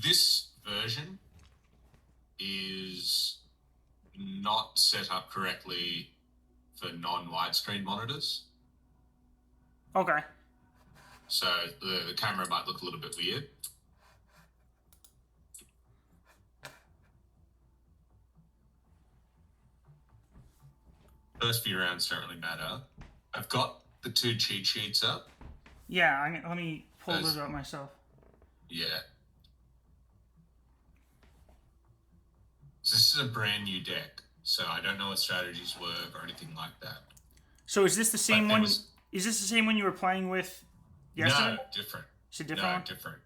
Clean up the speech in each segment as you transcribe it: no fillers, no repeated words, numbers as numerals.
this version is not set up correctly for non-widescreen monitors. Okay. So the camera might look a little bit weird. First few rounds don't really matter. I've got the 2 cheat sheets up. Yeah, let me pull those up myself. Yeah. So this is a brand new deck, so I don't know what strategies work or anything like that. So is this the same one? Is this the same one you were playing with yesterday? No, different. Is it different? No, different.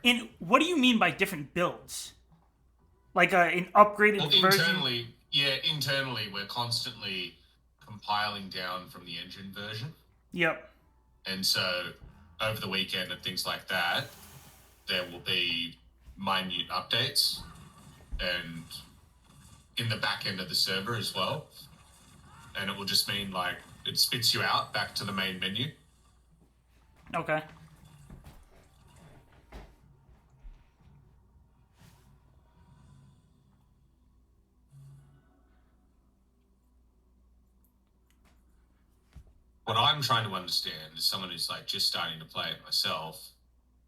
And what do you mean by different builds? Like an upgraded version? Internally we're constantly compiling down from the engine version. Yep. And so over the weekend and things like that, there will be minute updates and in the back end of the server as well. And it will just mean like it spits you out back to the main menu. Okay. What I'm trying to understand as someone who's like just starting to play it myself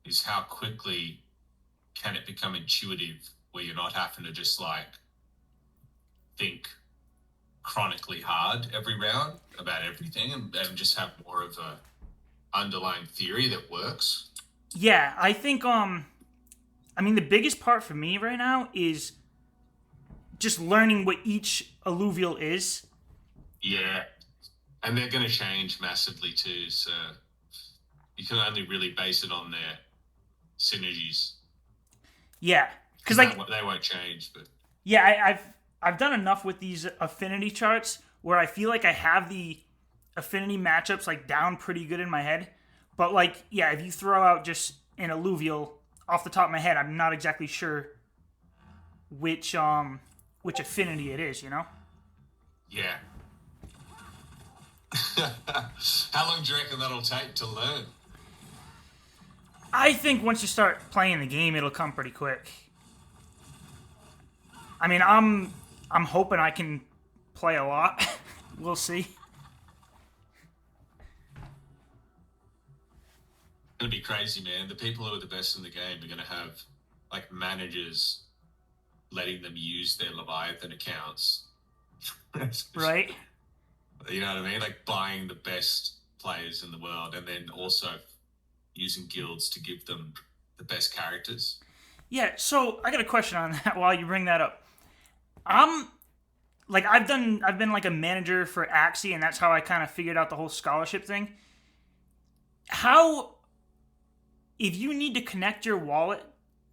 is how quickly can it become intuitive where you're not having to just like think chronically hard every round about everything and just have more of a underlying theory that works. Yeah, I think the biggest part for me right now is just learning what each alluvial is. Yeah. And they're going to change massively too, so you can only really base it on their synergies. Yeah, because they won't change, but yeah, I've done enough with these affinity charts where I feel like I have the affinity matchups like down pretty good in my head. But like, yeah, if you throw out just an alluvial off the top of my head, I'm not exactly sure which affinity it is. You know? Yeah. How long do you reckon that'll take to learn? I think once you start playing the game, it'll come pretty quick. I mean, I'm hoping I can play a lot. We'll see. It's gonna be crazy, man. The people who are the best in the game are gonna have like managers letting them use their Leviathan accounts. Right? You know what I mean? Like buying the best players in the world and then also using guilds to give them the best characters. Yeah, so I got a question on that while you bring that up. I've been like a manager for Axie, and that's how I kind of figured out the whole scholarship thing. If you need to connect your wallet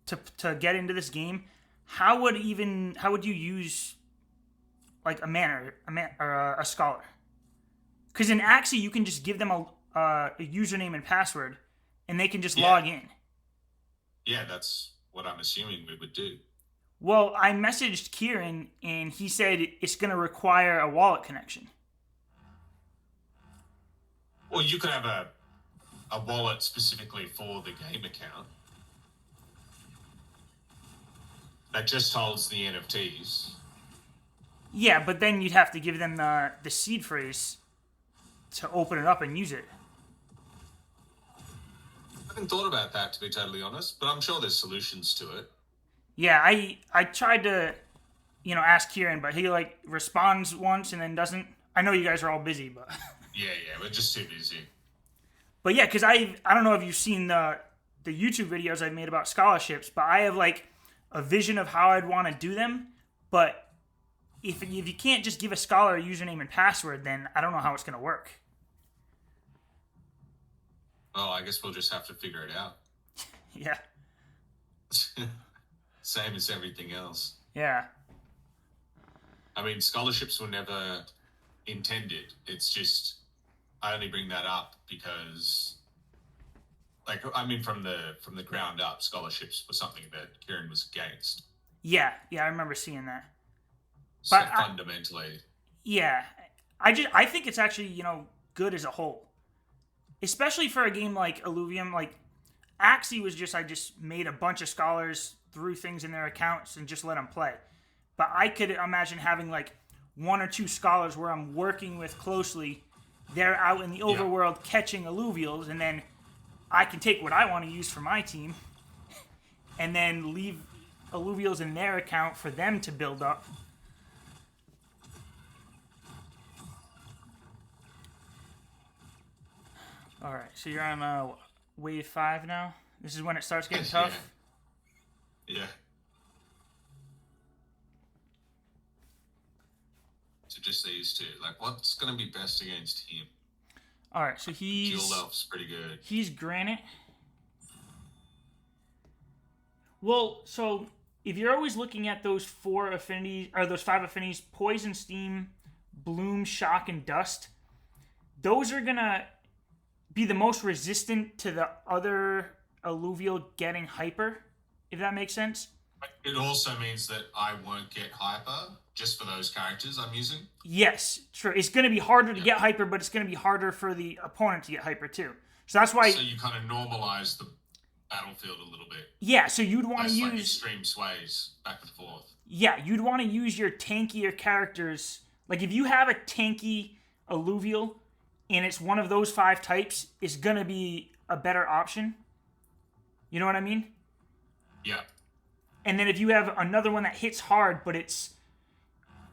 to get into this game, how would you use like a scholar? Because in Axie, you can just give them a username and password, and they can just log in. Yeah, that's what I'm assuming we would do. Well, I messaged Kieran, and he said it's going to require a wallet connection. Well, you could have a wallet specifically for the game account that just holds the NFTs. Yeah, but then you'd have to give them the seed phrase to open it up and use it. I haven't thought about that, to be totally honest, but I'm sure there's solutions to it. Yeah, I tried to, ask Kieran, but he like responds once and then doesn't. I know you guys are all busy, but yeah, we're just too busy. But yeah, because I don't know if you've seen the YouTube videos I've made about scholarships, but I have like a vision of how I'd want to do them. But if you can't just give a scholar a username and password, then I don't know how it's going to work. Oh, I guess we'll just have to figure it out. Yeah. Same as everything else. Yeah. I mean, scholarships were never intended. It's just, I only bring that up because, from the ground up, scholarships were something that Kieran was against. Yeah, I remember seeing that. So but fundamentally. I think it's actually, good as a whole. Especially for a game like Illuvium, like, Axie was just, I just made a bunch of scholars, threw things in their accounts, and just let them play. But I could imagine having like 1 or 2 scholars where I'm working with closely. They're out in the overworld catching alluvials, and then I can take what I want to use for my team and then leave alluvials in their account for them to build up. All right, so you're on wave 5 now. This is when it starts getting tough. Yeah. So just these two. Like, what's going to be best against him? All right, so he's... Jewel Elf's pretty good. He's Granite. Well, so if you're always looking at those 4 affinities, or those 5 affinities, Poison, Steam, Bloom, Shock, and Dust, those are going to be the most resistant to the other alluvial getting hyper, if that makes sense. It also means that I won't get hyper just for those characters I'm using. Yes, true. It's going to be harder to get hyper, but it's going to be harder for the opponent to get hyper too. So that's why. So you kind of normalize the battlefield a little bit. Yeah, so you'd want to use like extreme sways back and forth. Yeah, you'd want to use your tankier characters. Like if you have a tanky alluvial and it's one of those 5 types, it's going to be a better option. You know what I mean? Yeah. And then if you have another one that hits hard, but it's,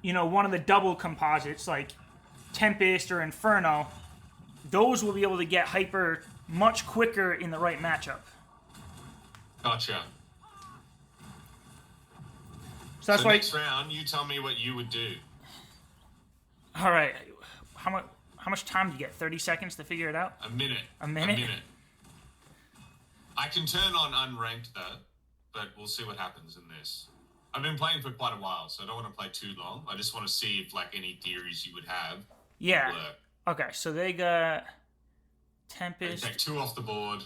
one of the double composites, like Tempest or Inferno, those will be able to get hyper much quicker in the right matchup. Gotcha. So that's why... next round, you tell me what you would do. All right. How much time do you get? 30 seconds to figure it out? A minute. A minute? I can turn on unranked though, but we'll see what happens in this. I've been playing for quite a while, so I don't want to play too long. I just want to see if any theories you would have Yeah. work. Okay, so they got Tempest. They take 2 off the board.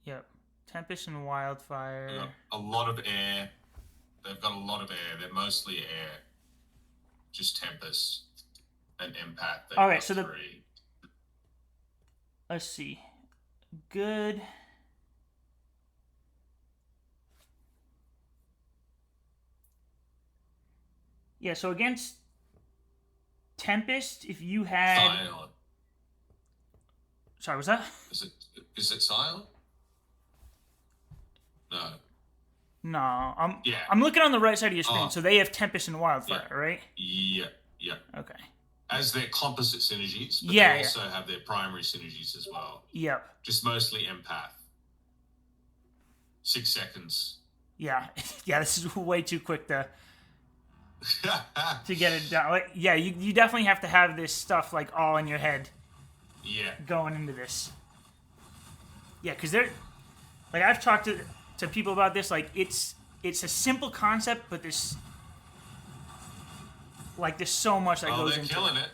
Yep. Tempest and Wildfire. They've got a lot of air. They've got a lot of air. They're mostly air. Just Tempest and Empath. All right, so 3. Let's see. Good. Yeah, so against Tempest, if you had... Scion. Sorry, was that? Is it Scion? No. No, I'm looking on the right side of your screen. So they have Tempest and Wildfire, right? Yeah. Okay. As their composite synergies, but they also have their primary synergies as well. Yep. Just mostly Empath. 6 seconds. Yeah. Yeah, this is way too quick to get it done. Like, yeah, you definitely have to have this stuff all in your head. Yeah. Going into this. Yeah, because they're... I've talked to people about this. It's a simple concept, but there's so much that goes into it. They're killing it.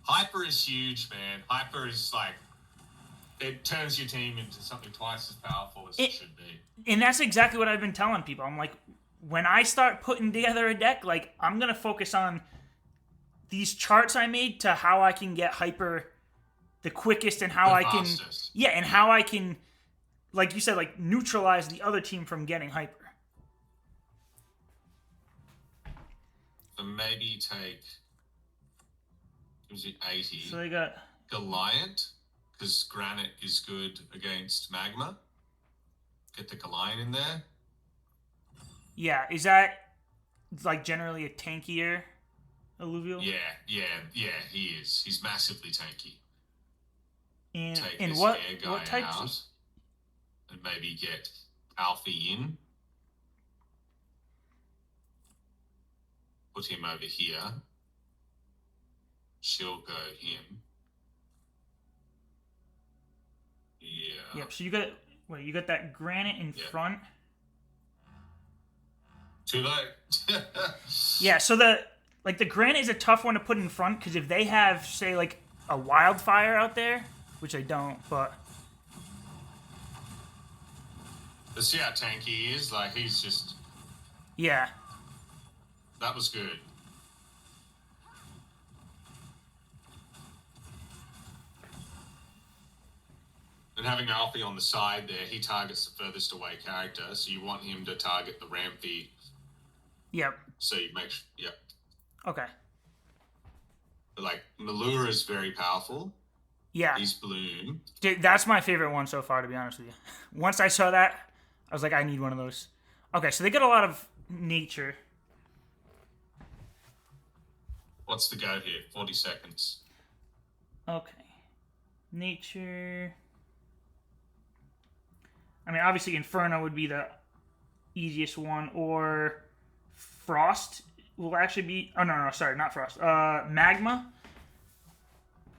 Hyper is huge, man. Hyper is it turns your team into something twice as powerful as it should be. And that's exactly what I've been telling people. I'm like, when I start putting together a deck, I'm going to focus on these charts I made to how I can get hyper the quickest and how I can... Yeah, and how I can, like you said, neutralize the other team from getting hyper. So maybe take... Was it 80? So they got... Goliath, because Granite is good against Magma. Get the Goliath in there. Yeah, is that generally a tankier alluvial? Yeah, he is. He's massively tanky. And take and this what air guy what types? out and maybe get Alfie in. Put him over here. She'll go him. Yeah. Yep. So you got that Granite in front. Too late. Yeah. So the Granite is a tough one to put in front because if they have say a Wildfire out there, which I don't, but let's see how tanky he is. He's just... Yeah. That was good. And And having Alfie on the side there, he targets the furthest away character, so you want him to target the Rampy. Yep. So you make yep. Okay. Like Malura is very powerful. Yeah. He's Bloom. Dude, that's my favorite one so far, to be honest with you. Once I saw that, I was like, I need one of those. Okay, so they get a lot of nature. What's the go here? 40 seconds. Okay. Nature. I mean, obviously Inferno would be the easiest one, or Frost will actually be... Oh, no, sorry, not Frost. Magma.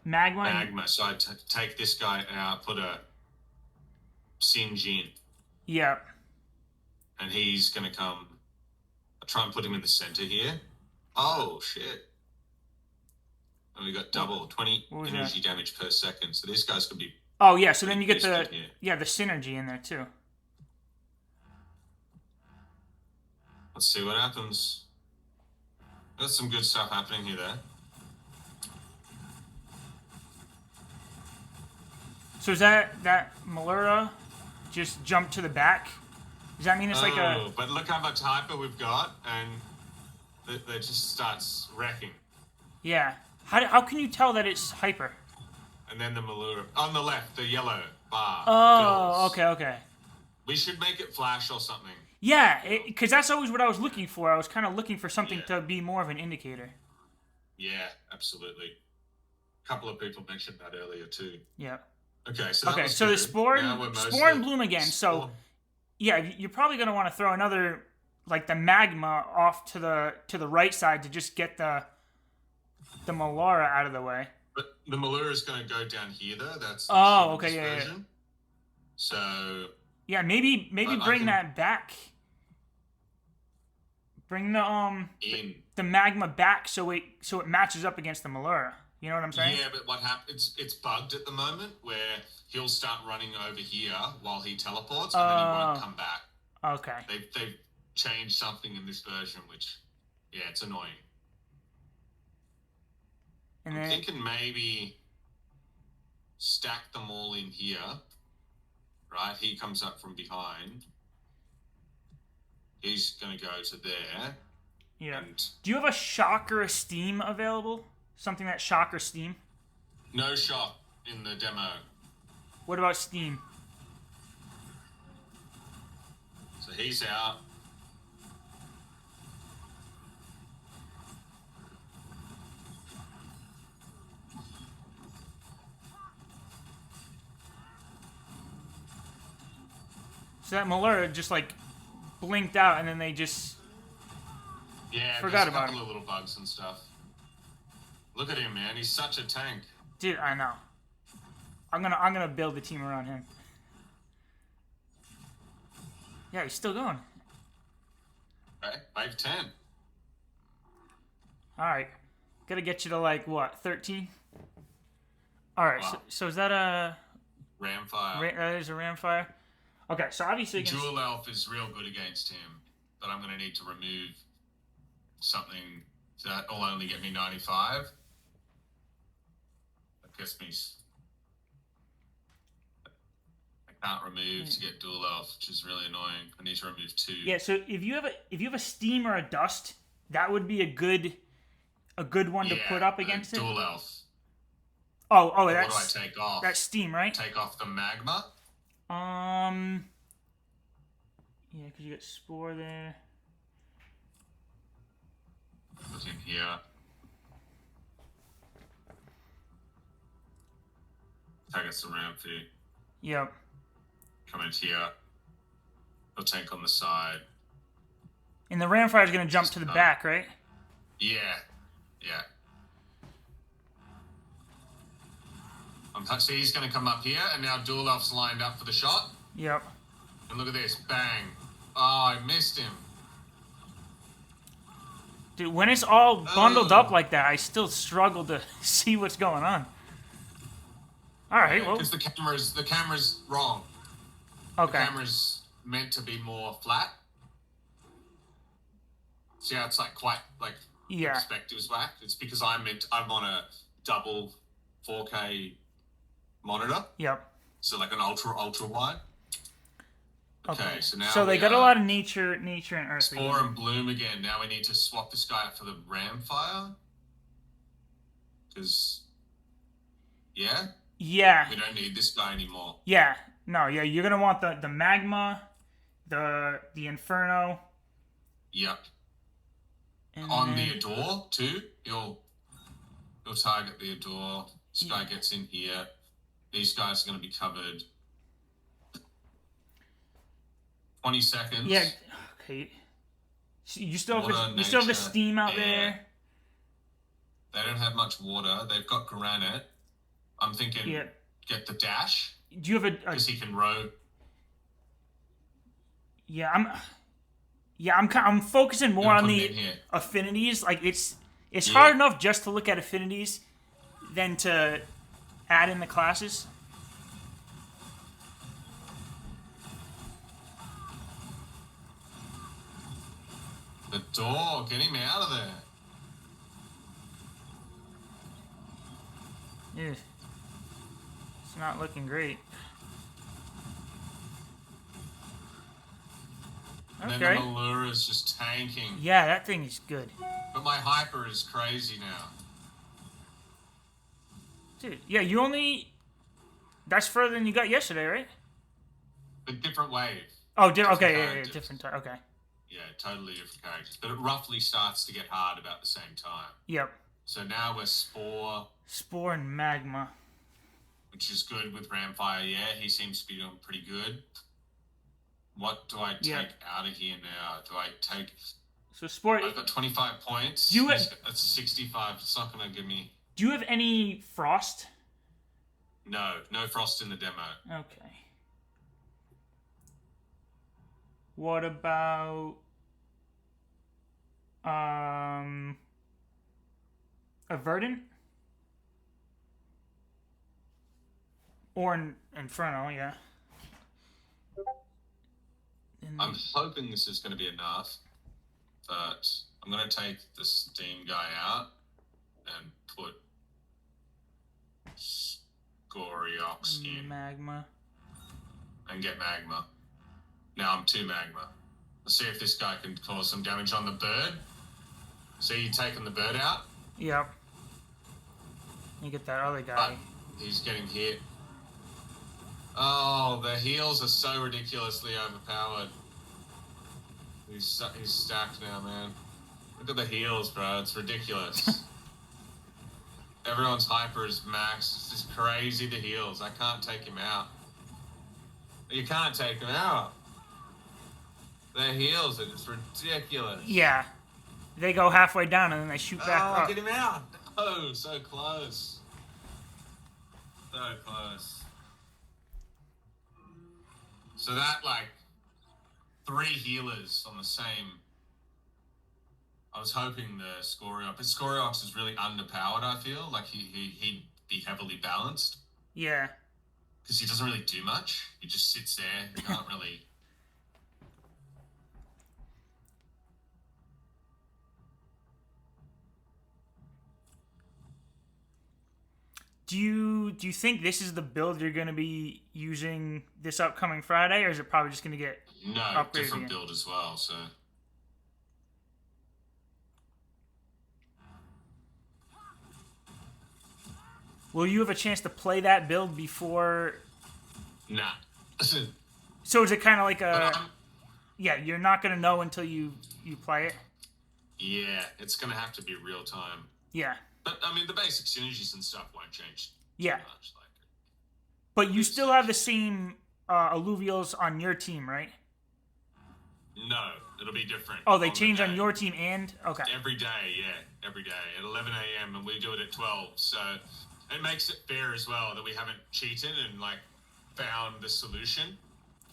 Magma. So I take this guy out, put a Singe in. Yeah. And he's going to come... I'll try and put him in the center here. Oh, shit. And we got double, 20 energy damage per second. So these guys could be... Oh, yeah, so then you get the synergy in there, too. Let's see what happens. There's some good stuff happening here, though. So is that Malura just jumped to the back? Does that mean it's like a... but look how much hyper we've got, and that just starts wrecking. Yeah. How can you tell that it's hyper? And then the Malura... On the left, the yellow bar. Oh, fills. okay. We should make it flash or something. Yeah, because that's always what I was looking for. I was kind of looking for something to be more of an indicator. Yeah, absolutely. A couple of people mentioned that earlier, too. Yeah. Okay, so the Spore and Bloom again. So, yeah, you're probably going to want to throw another, like the Magma off to the right side to just get the Malura out of the way. But the Malura is going to go down here, though. That's yeah. So yeah, maybe bring that back. Bring the Magma back so it matches up against the Malura. You know what I'm saying? Yeah, but what happens? It's bugged at the moment where he'll start running over here while he teleports, and then he won't come back. Okay. They've changed something in this version, which it's annoying. And I'm thinking maybe stack them all in here. Right? He comes up from behind. He's going to go to there. Yeah. Do you have a shock or a steam available? Something that shock or steam? No shock in the demo. What about steam? So he's out. So that Malura just like blinked out, and then they just forgot about him. There's a couple of little bugs and stuff. Look at him, man. He's such a tank. Dude, I know. I'm gonna build the team around him. Yeah, he's still going. Okay, 5-10. All right, gotta get you to like what, 13? All right, wow. so is that a Ramfire? That is a Ramfire. Okay, so obviously Jewel Elf is real good against him, but I'm gonna need to remove something that will only get me 95. That gets me. I can't remove to get Dual Elf, which is really annoying. I need to remove 2. Yeah, so if you have a steam or a dust, that would be a good one to put up against it. Dual Elf. Oh, that's. What do I take off? That's steam, right? Take off the Magma. Yeah, because you got Spore there. Put him here. Target some Rampy. Yep. Come in here. He'll tank on the side. And the Ramfire is going to jump to the back, right? Yeah. So he's going to come up here, and now Dual Elf's lined up for the shot. Yep. And look at this. Bang. Oh, I missed him. Dude, when it's all bundled up like that, I still struggle to see what's going on. All right, well. Because the camera's wrong. Okay. The camera's meant to be more flat. See how it's like quite like perspective's whack? It's because I'm on a double 4K monitor. Yep. So like an ultra wide. Okay, so now so they got a lot of nature and earth. Spore and bloom again. Now we need to swap this guy out for the Ramfire. Because, yeah, we don't need this guy anymore. Yeah, no, yeah, you're gonna want the magma, the Inferno. Yep. And on the Adore too. You'll target the Adore. This guy gets in here. These guys are going to be covered. 20 seconds. Yeah. Okay. You still have the steam out there. They don't have much water. They've got granite. I'm thinking get the dash. Do you have because he can row? Yeah, I'm focusing more on the affinities. Like it's hard enough just to look at affinities than to add in the classes. The door, get him out of there. Yeah. It's not looking great. And then the Malura is just tanking. Yeah, that thing is good. But my Hyper is crazy now. Dude, yeah, you only... That's further than you got yesterday, right? A different wave. Oh, okay, different time, okay. Yeah, totally different characters. But it roughly starts to get hard about the same time. Yep. So now we're Spore. Spore and Magma. Which is good with Ramfire, yeah. He seems to be doing pretty good. What do I take out of here now? Do I take... So Spore... I've got 25 points. That's 65. It's not going to give me... Do you have any Frost? No Frost in the demo. Okay. What about... a Verdant? Or an Inferno, yeah. I'm hoping this is going to be enough, but I'm going to take the Steam guy out and put Scoriox in. Magma. And get Magma. Now I'm 2 Magma. Let's see if this guy can cause some damage on the bird. See you taking the bird out? Yep. You get that other guy. But he's getting hit. Oh, the heals are so ridiculously overpowered. He's stacked now, man. Look at the heals, bro. It's ridiculous. Everyone's Hyper is max. It's just crazy, the heals. I can't take him out. You can't take him out. The heals are just ridiculous. Yeah. They go halfway down and then they shoot back up. Oh, get him out. Oh, so close. So close. So that, like, 3 healers on the same... I was hoping the Scoriox... But Scoriox is really underpowered, I feel. Like, he'd be heavily balanced. Yeah. Because he doesn't really do much. He just sits there. He can't really... Do you think this is the build you're going to be using this upcoming Friday, or is it probably just going to get upgraded different again? build as well, so... Will you have a chance to play that build before... Nah. So is it kind of like a... Yeah, you're not going to know until you play it? Yeah, it's going to have to be real time. Yeah. But, I mean, the basic synergies and stuff won't change too much. Like, but you still have the same Illuvials on your team, right? No, it'll be different. Oh, they change on your team and... Okay. Every day, yeah. Every day at 11 a.m. and we do it at 12. So it makes it fair as well that we haven't cheated and, like, found the solution.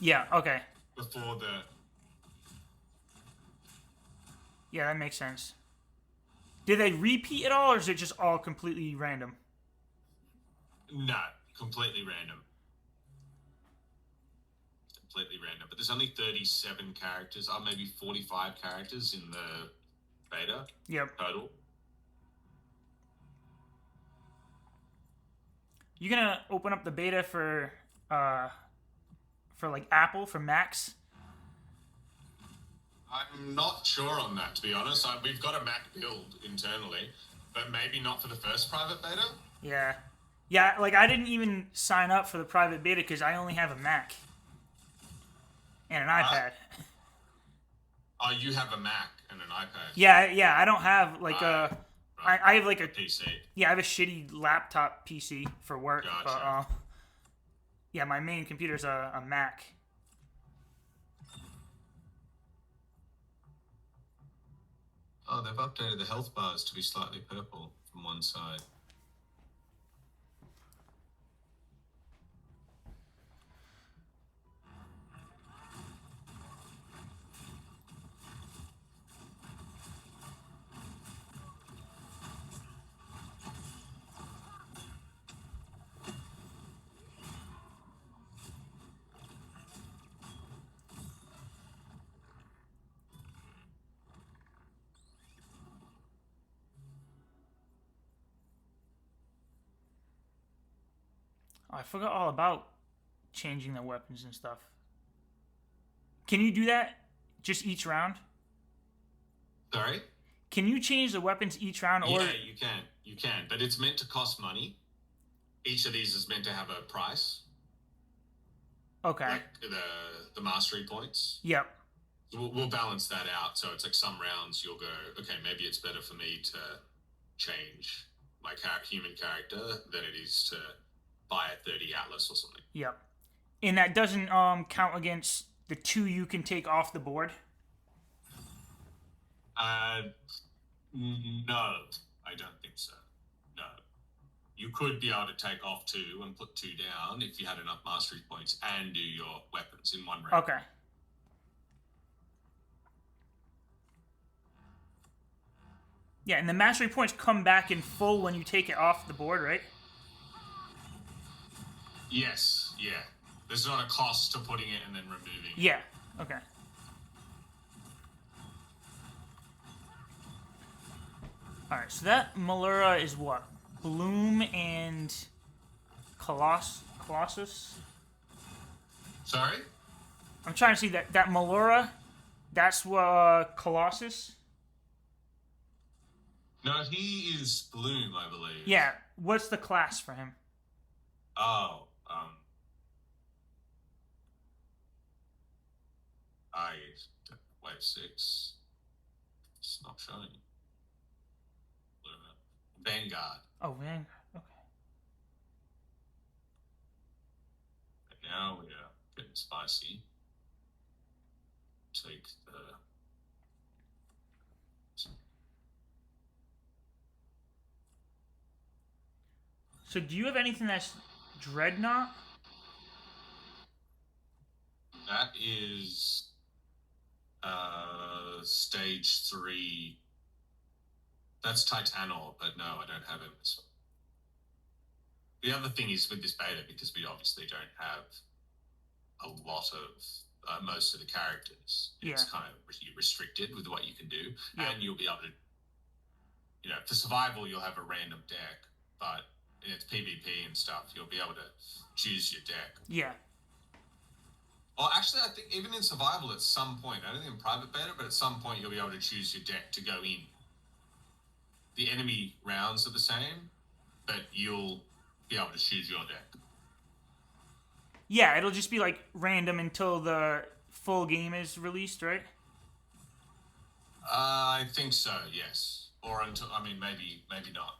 Yeah, okay. Before the... Yeah, that makes sense. Did they repeat it all, or is it just all completely random? No, completely random. Completely random. But there's only 37 characters, or maybe 45 characters in the beta. Yep. Total. You gonna open up the beta for uh, for like Apple for Macs? I'm not sure on that, to be honest. We've got a Mac build internally, but maybe not for the first private beta. Yeah, yeah. Like I didn't even sign up for the private beta because I only have a Mac and an iPad. Oh, you have a Mac and an iPad. Yeah. I don't have like a. Right. I have like a PC. Yeah, I have a shitty laptop PC for work. Gotcha. But yeah, my main computer's a Mac. Oh, they've updated the health bars to be slightly purple from one side. Oh, I forgot all about changing the weapons and stuff. Can you do that just each round? Sorry? Can you change the weapons each round? Or Yeah, you can. You can, but it's meant to cost money. Each of these is meant to have a price. Okay. Like the mastery points. Yep. We'll balance that out. So it's like some rounds you'll go, okay, maybe it's better for me to change my human character than it is to buy a 30 Atlas or something. Yep. And that doesn't count against the 2 you can take off the board? No, I don't think so. No. You could be able to take off 2 and put 2 down if you had enough mastery points and do your weapons in one round. Okay. Yeah, and the mastery points come back in full when you take it off the board, right? Yes, yeah. There's not a cost to putting it and then removing it. Yeah, okay. Alright, so that Malura is what? Bloom and Colossus? Sorry? I'm trying to see that Malura, that's what Colossus? No, he is Bloom, I believe. Yeah, what's the class for him? Oh, wave 6. It's not showing. Vanguard. Oh, Vanguard. Okay. And now we are getting spicy. Take the. So do you have anything that's Dreadnought? That is stage 3. That's Titanor, but no, I don't have him. The other thing is with this beta, because we obviously don't have a lot of most of the characters, it's kind of restricted with what you can do, and you'll be able to, for survival you'll have a random deck, but it's PvP and stuff, you'll be able to choose your deck. Yeah. Well, actually, I think even in survival at some point, I don't think in private beta, but at some point you'll be able to choose your deck to go in. The enemy rounds are the same, but you'll be able to choose your deck. Yeah, it'll just be like random until the full game is released, right? I think so, yes. Or until, maybe not.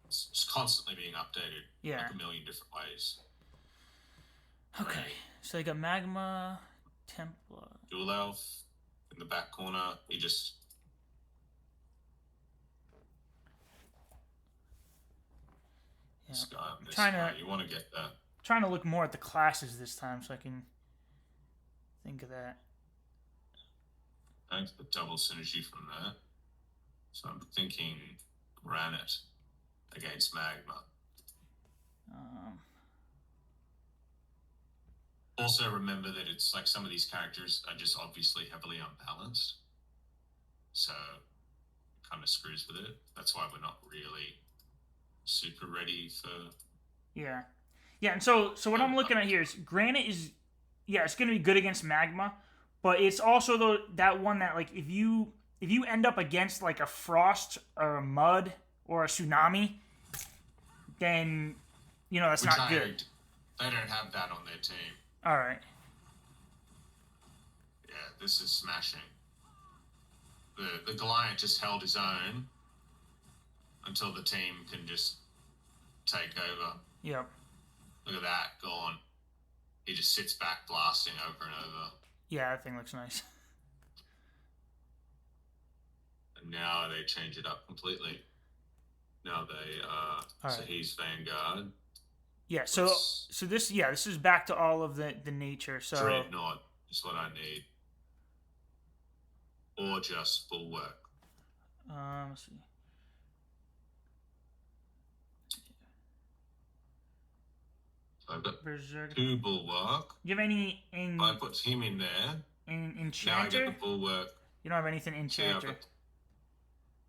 It's constantly being updated, like a million different ways. Okay, so they got Magma, Templar. Dual Elf in the back corner. He just. Yeah. This guy, you want to get that. Trying to look more at the classes this time so I can think of that. Thanks for double synergy from that. So I'm thinking Granite against Magma. Also remember that it's like some of these characters are just obviously heavily unbalanced. So it kind of screws with it. That's why we're not really super ready for... Yeah. Yeah, and so what I'm looking at here is granite is, yeah, it's gonna be good against magma, but it's also that one that like if you end up against like a frost or a mud or a tsunami, then that's not good. They don't have that on their team. All right. Yeah, this is smashing. The Goliath just held his own until the team can just take over. Yep. Look at that, gone. He just sits back blasting over and over. Yeah, that thing looks nice. And now they change it up completely. Now they so right. he's Vanguard. Yeah, so this is back to all of the nature. So Dreadnought is what I need. Or just Bulwark. Let's see. So I've got Berserk. 2 Bulwark. Do you have any in? I put him in there. In Enchanter? Now I get the Bulwark. You don't have anything Enchanter.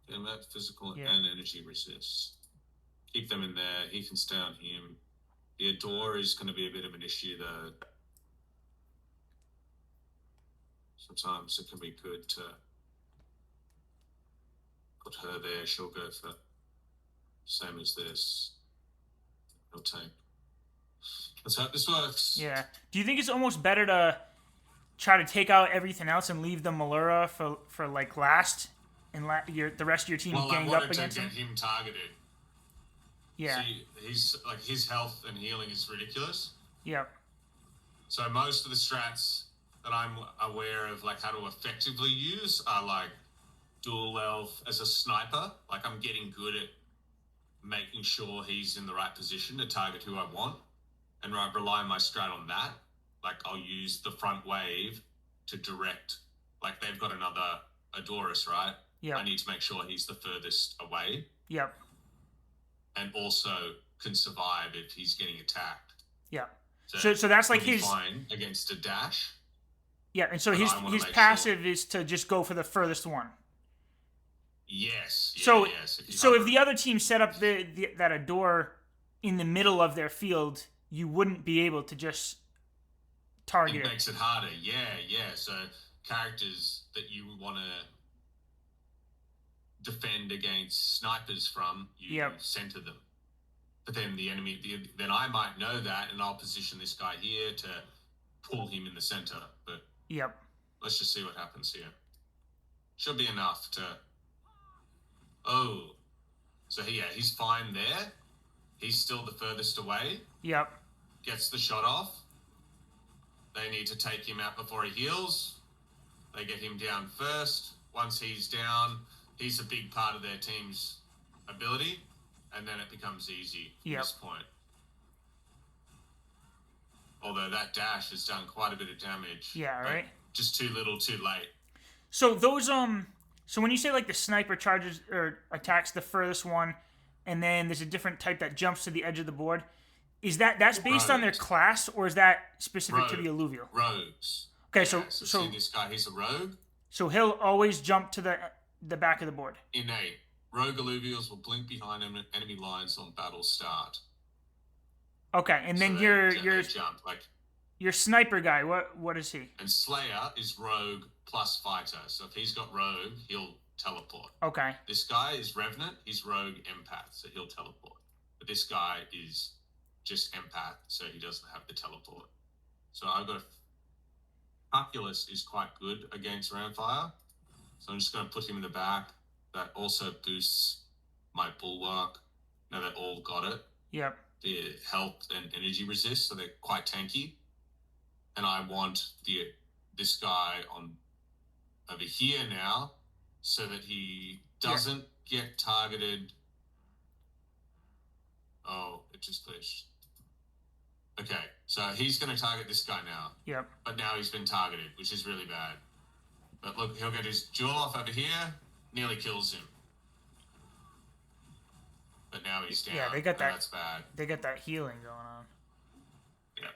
Yeah, that physical and energy resists. Keep them in there. He can stay on him. The Adore is going to be a bit of an issue though. Sometimes it can be good to put her there. She'll go for same as this. He'll take. Let's hope this works. Yeah. Do you think it's almost better to try to take out everything else and leave the Malura for like last, and the rest of your team gang up against him? I wanted to get him targeted. Yeah. See, his health and healing is ridiculous. Yep. So most of the strats that I'm aware of, like how to effectively use, are like dual elf as a sniper. Like I'm getting good at making sure he's in the right position to target who I want, and I rely my strat on that. Like I'll use the front wave to direct. Like they've got another Adorus, right? Yeah. I need to make sure he's the furthest away. Yep. And also can survive if he's getting attacked. Yeah. So that's like his fine against a dash. Yeah, and so his passive is to just go for the furthest one. Yes. Yeah, so if the other team set up that Adore in the middle of their field, you wouldn't be able to just target it. It makes it harder. Yeah. So characters that you want to defend against snipers from, you center them. But then the enemy, then I might know that, and I'll position this guy here to pull him in the center. But let's just see what happens here. Should be enough to. Oh, so he's fine there. He's still the furthest away. Yep. Gets the shot off. They need to take him out before he heals. They get him down first. Once he's down, he's a big part of their team's ability, and then it becomes easy at this point. Although that dash has done quite a bit of damage. Yeah, right. Just too little, too late. So those so when you say like the sniper charges or attacks the furthest one, and then there's a different type that jumps to the edge of the board, is that's based on their class, or is that specific to the Illuvium? Rogues. Okay, so see this guy, he's a rogue. So he'll always jump to the back of the board. Innate. Rogue Illuvials will blink behind enemy lines on battle start. Okay, and then they jump, your sniper guy, what is he? And Slayer is rogue plus fighter. So if he's got rogue, he'll teleport. Okay. This guy is Revenant. He's rogue empath, so he'll teleport. But this guy is just empath, so he doesn't have the teleport. So I've got Calculus is quite good against Ramfire. So I'm just going to put him in the back. That also boosts my Bulwark. Now they've all got it. Yep. The health and energy resist, so they're quite tanky. And I want this guy on over here now, so that he doesn't get targeted. Oh, it just glitched. Okay, so he's going to target this guy now. Yep. But now he's been targeted, which is really bad. But look, he'll get his jewel off over here, nearly kills him. But now he's down. Yeah, they got that. That's bad. They got that healing going on. Yeah.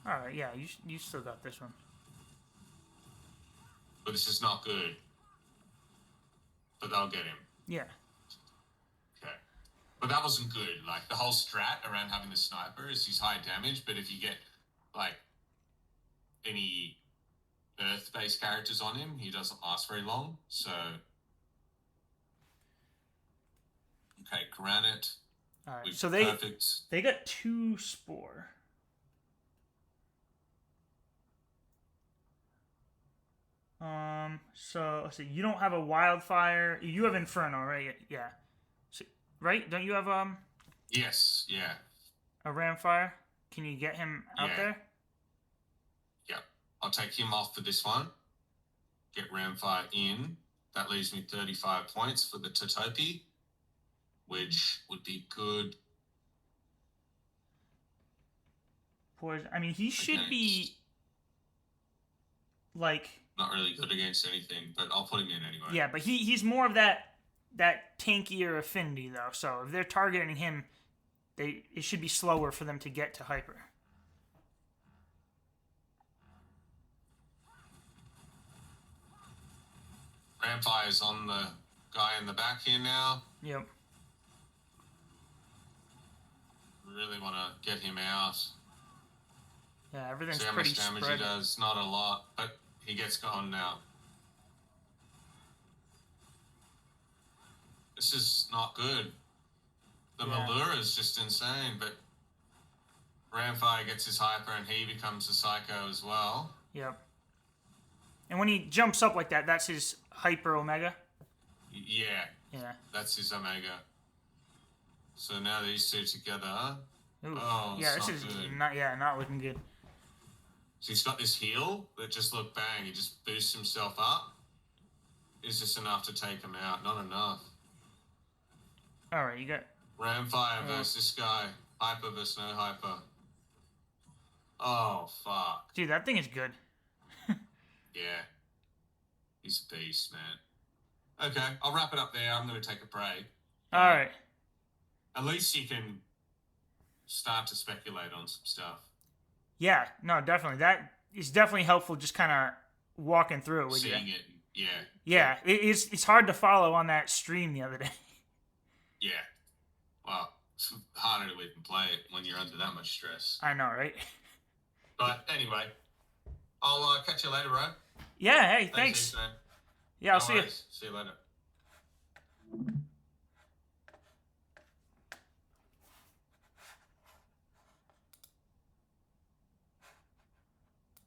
All right, yeah, you still got this one. But this is not good. But they'll get him. Yeah. Okay. But that wasn't good. Like, the whole strat around having the sniper is he's high damage, but if you get, like, any Earth-based characters on him, he doesn't last very long. So, okay, Granite. All right, with so perfect. they got 2 Spore. So let's see. You don't have a Wildfire. You have Inferno, right? Yeah. So, right? Don't you have Yes, yeah. a Ramfire? Can you get him out there? Yeah. I'll take him off for this one. Get Ramfire in. That leaves me 35 points for the Totopi, which would be good. Poison. I mean, he should be like not really good against anything, but I'll put him in anyway. Yeah, but he's more of that tankier affinity though. So if they're targeting him, it should be slower for them to get to hyper. Ramfire's on the guy in the back here now. Yep. Really want to get him out. Yeah, everything's see how pretty much damage spread. he does. Not a lot, but he gets gone now. This is not good. The Malura is just insane, but Ramfire gets his hyper and he becomes a psycho as well. Yep. And when he jumps up like that, that's his hyper omega? Yeah. Yeah. That's his omega. So now these two together. Ooh. Oh, yeah, this is good. not looking good. So he's got this heal that just look bang, he just boosts himself up. Is this enough to take him out? Not enough. Alright, you got Ramfire versus this guy. Hyper versus no hyper. Oh fuck. Dude, that thing is good. Yeah. He's a beast, man. Okay, I'll wrap it up there. I'm gonna take a break. Alright. At least you can start to speculate on some stuff. Yeah, no, definitely. That is definitely helpful just kind of walking through it with Seeing you. it, yeah. Yeah, it's hard to follow on that stream the other day. Yeah. Well, it's harder to even play it when you're under that much stress. I know, right? But anyway, I'll catch you later, bro. Yeah, hey, thanks. Heaps, man. Yeah, I'll No see you. worries. See you later.